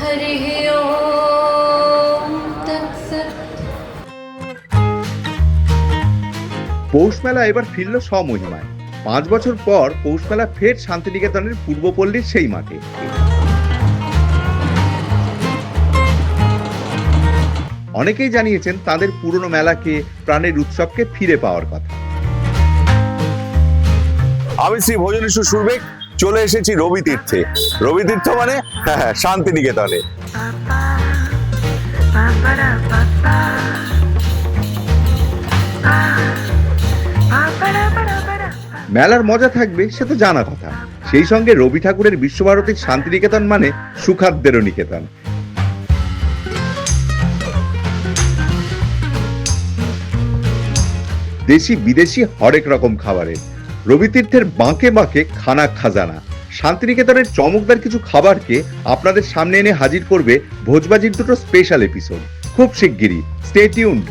हरिः ओम तत्सत्। পৌষ মেলা এবার ফিরল স্বমহিমায়। 5 বছর পর পৌষ মেলা ফের শান্তিনিকেতনের পূর্বপল্লীর সেই মাঠে। অনেকেই জানিয়েছেন তাদের পুরনো মেলাকে, প্রাণের উৎসবকে ফিরে পাওয়ার কথা। আমি শ্রী ভোজনেশ্বর সুরবেগ চলে এসেছি রবি তীর্থে। রবি তীর্থ মানে শান্তিনিকেতনে। মেলার মজা থাকবে সে তো জানা কথা, সেই সঙ্গে রবি ঠাকুরের বিশ্বভারতীর শান্তিনিকেতন মানে সুখাদ্যেরও নিকেতন। দেশি বিদেশি হরেক রকম খাবারের রবি তীর্থের বাঁকে বাঁকে খানা খাজানা। শান্তিনিকেতনের চমকদার কিছু খাবারকে আপনাদের সামনে এনে হাজির করবে ভোজবাজির দুটো স্পেশাল এপিসোড খুব শিগগিরই। Stay tuned.